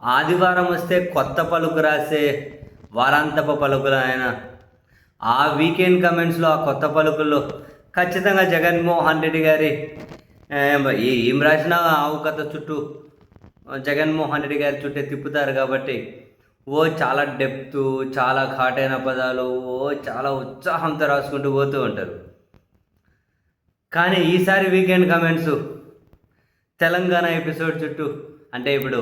ఆదివారం వస్తే కొత్త పలుకు రాసే వారాంతపు పలుకులు ఆయన ఆ వీకెండ్ కమెంట్స్లో ఆ కొత్త పలుకుల్లో ఖచ్చితంగా జగన్మోహన్ రెడ్డి గారి ఏం రాసినా ఆవు కథ చుట్టూ జగన్మోహన్ రెడ్డి గారి చుట్టే తిప్పుతారు కాబట్టి చాలా డెప్త్, చాలా ఘాటైన పదాలు, చాలా ఉత్సాహంతో రాసుకుంటూ పోతూ ఉంటారు. కానీ ఈసారి వీకెండ్ కమెంట్స్ తెలంగాణ ఎపిసోడ్ చుట్టూ, అంటే ఇప్పుడు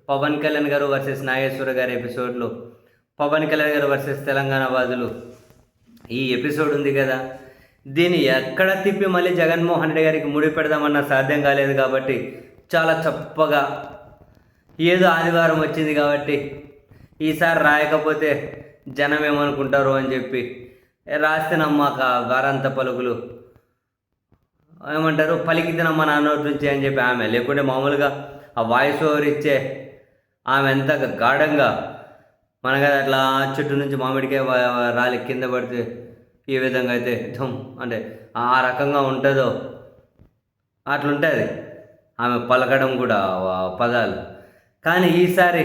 పవన్ కళ్యాణ్ గారు వర్సెస్ నాగేశ్వర గారి ఎపిసోడ్లో పవన్ కళ్యాణ్ గారు వర్సెస్ తెలంగాణ వాదులు ఈ ఎపిసోడ్ ఉంది కదా, దీన్ని ఎక్కడ తిప్పి మళ్ళీ జగన్మోహన్ రెడ్డి గారికి ముడి పెడదామన్నా సాధ్యం కాలేదు. కాబట్టి చాలా చప్పగా ఏదో ఆదివారం వచ్చింది కాబట్టి ఈసారి రాయకపోతే జనం ఏమనుకుంటారు అని చెప్పి రాస్తేనమ్మాక వారాంత పలుకులు ఏమంటారు, పలికితేనమ్మ నాన్నోటి నుంచి అని చెప్పి ఆమె, లేకుంటే మామూలుగా ఆ వాయిస్ ఓవర్ ఇచ్చే ఆమె ఎంత గాఢంగా మనగా అట్లా చెట్టు నుంచి మామిడికే రాలి కింద పడితే ఏ విధంగా అయితే అంటే ఆ రకంగా ఉంటుందో అట్లుంటుంది ఆమె పలకడం కూడా పదాలు. కానీ ఈసారి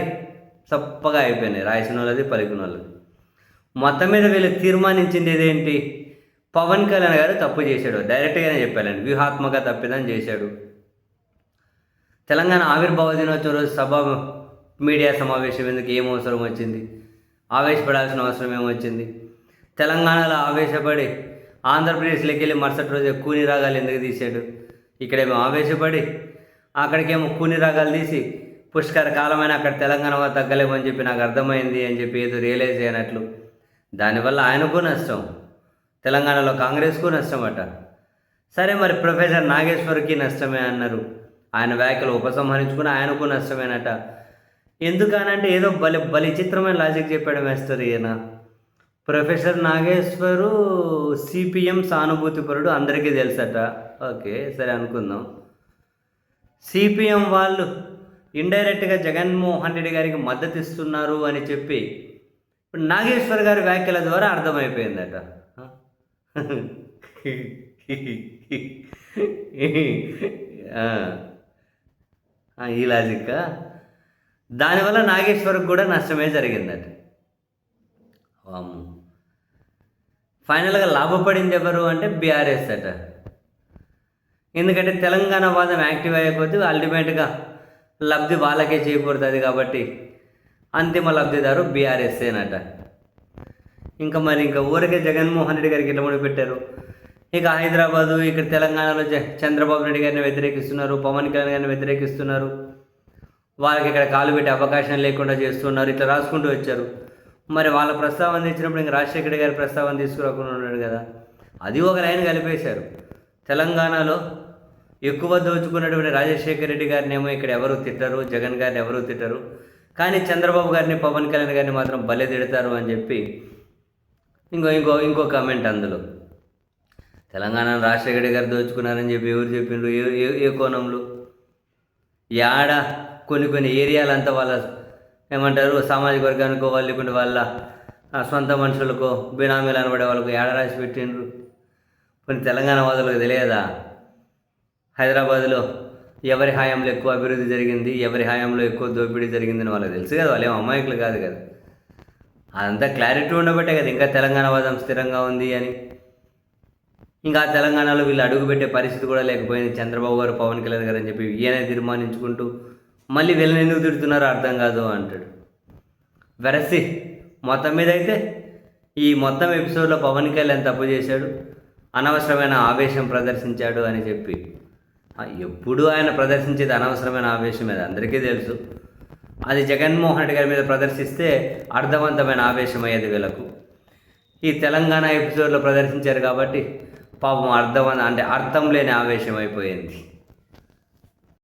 చప్పగా అయిపోయినాయి రాసిన వాళ్ళది, పలికిన వాళ్ళది. మొత్తం మీద వీళ్ళు తీర్మానించింది ఏదేంటి, పవన్ కళ్యాణ్ గారు తప్పు చేశాడు, డైరెక్ట్గానే చెప్పాలండి, వ్యూహాత్మక తప్పిదం చేశాడు. తెలంగాణ ఆవిర్భావ దినోత్సవం రోజు మీడియా సమావేశం ఎందుకు, ఏం అవసరం వచ్చింది, ఆవేశపడాల్సిన అవసరం ఏమొచ్చింది? తెలంగాణలో ఆవేశపడి ఆంధ్రప్రదేశ్లోకి వెళ్ళి మరుసటి రోజు కూని రాగాలు ఎందుకు తీశాడు? ఇక్కడేమో ఆవేశపడి అక్కడికేమో కూని రాగాలు తీసి పుష్కర కాలమైన అక్కడ తెలంగాణ తగ్గలేమని చెప్పి నాకు అర్థమైంది అని చెప్పి ఏదో రియలైజ్ అయినట్లు. దానివల్ల ఆయనకు నష్టం, తెలంగాణలో కాంగ్రెస్కు నష్టం అట. సరే, మరి ప్రొఫెసర్ నాగేశ్వర్కి నష్టమే అన్నారు, ఆయన వ్యాఖ్యలు ఉపసంహరించుకుని ఆయనకు నష్టమేనట. ఎందుకనంటే ఏదో బలి చిత్రమైన లాజిక్ చెప్పాడు మేస్టర్ ఈయన. ప్రొఫెసర్ నాగేశ్వరు సిపిఎం సానుభూతిపరుడు అందరికీ తెలుసట. ఓకే, సరే అనుకుందాం. సిపిఎం వాళ్ళు ఇండైరెక్ట్గా జగన్మోహన్ రెడ్డి గారికి మద్దతు ఇస్తున్నారు అని చెప్పి ఇప్పుడు నాగేశ్వర్ గారి వ్యాఖ్యల ద్వారా అర్థమైపోయిందట. ఈ లాజిక్. దానివల్ల నాగేశ్వర్కి కూడా నష్టమే జరిగిందట. ఫైనల్గా లాభపడింది ఎవరు అంటే బీఆర్ఎస్ అట. ఎందుకంటే తెలంగాణ వాదం యాక్టివ్ అయిపోతే అల్టిమేట్గా లబ్ధి వాళ్ళకే చేకూరుతుంది కాబట్టి అంతిమ లబ్ధిదారు బీఆర్ఎస్ఏనట. ఇంకా ఊరికే జగన్మోహన్ రెడ్డి గారికి ఇట్లా ముడి పెట్టారు. ఇక హైదరాబాదు, ఇక్కడ తెలంగాణలో చంద్రబాబు నాయుడు గారిని వ్యతిరేకిస్తున్నారు, పవన్ కళ్యాణ్ గారిని వ్యతిరేకిస్తున్నారు, వాళ్ళకి ఇక్కడ కాలు పెట్టే అవకాశం లేకుండా చేస్తున్నారు, ఇట్లా రాసుకుంటూ వచ్చారు. మరి వాళ్ళ ప్రస్తావన తెచ్చినప్పుడు ఇంకా రాజశేఖర గారి ప్రస్తావన తీసుకురాకుండా ఉన్నాడు కదా, అది ఒక లైన్ కలిపేశారు. తెలంగాణలో ఎక్కువ దోచుకున్నటువంటి రాజశేఖర రెడ్డి గారిని ఏమో ఇక్కడ ఎవరు తిట్టరు, జగన్ గారిని ఎవరు తిట్టరు, కానీ చంద్రబాబు గారిని, పవన్ కళ్యాణ్ గారిని మాత్రం భలే తిడతారు అని చెప్పి ఇంకో కామెంట్ అందులో. తెలంగాణను రాజశేఖర రెడ్డి గారు దోచుకున్నారని చెప్పి ఎవరు చెప్పిండ్రు, ఏ కోణంలో? యాడ కొన్ని ఏరియాలంతా వాళ్ళ ఏమంటారు సామాజిక వర్గానికో వాళ్ళ వాళ్ళ సొంత మనుషులకో బినామీలు అనబడే వాళ్ళకు ఏడ రాసి పెట్టిండ్రు. కొన్ని తెలంగాణ వాదులకు తెలియదా హైదరాబాద్లో ఎవరి హయాంలో ఎక్కువ అభివృద్ధి జరిగింది, ఎవరి హయాంలో ఎక్కువ దోపిడీ జరిగిందని వాళ్ళకి తెలుసు కదా, వాళ్ళు ఏం అమాయకులు కాదు కదా. అదంతా క్లారిటీ ఉండబట్టే కదా ఇంకా తెలంగాణ వాదం స్థిరంగా ఉంది అని. ఇంకా తెలంగాణలో వీళ్ళు అడుగుపెట్టే పరిస్థితి కూడా లేకపోయింది చంద్రబాబు గారు, పవన్ కళ్యాణ్ గారు అని చెప్పి ఈయనే తీర్మానించుకుంటూ మళ్ళీ వీళ్ళని ఎందుకు తిడుతున్నారో అర్థం కాదు అంటాడు. వెరసి మొత్తం మీద అయితే ఈ మొత్తం ఎపిసోడ్లో పవన్ కళ్యాణ్ తప్పు చేశాడు, అనవసరమైన ఆవేశం ప్రదర్శించాడు అని చెప్పి. ఎప్పుడు ఆయన ప్రదర్శించేది అనవసరమైన ఆవేశం మీద అందరికీ తెలుసు. అది జగన్మోహన్ రెడ్డి గారి మీద ప్రదర్శిస్తే అర్థవంతమైన ఆవేశం అయ్యేది వీళ్ళకు. ఈ తెలంగాణ ఎపిసోడ్లో ప్రదర్శించారు కాబట్టి పాపం అర్థం లేని ఆవేశం అయిపోయింది.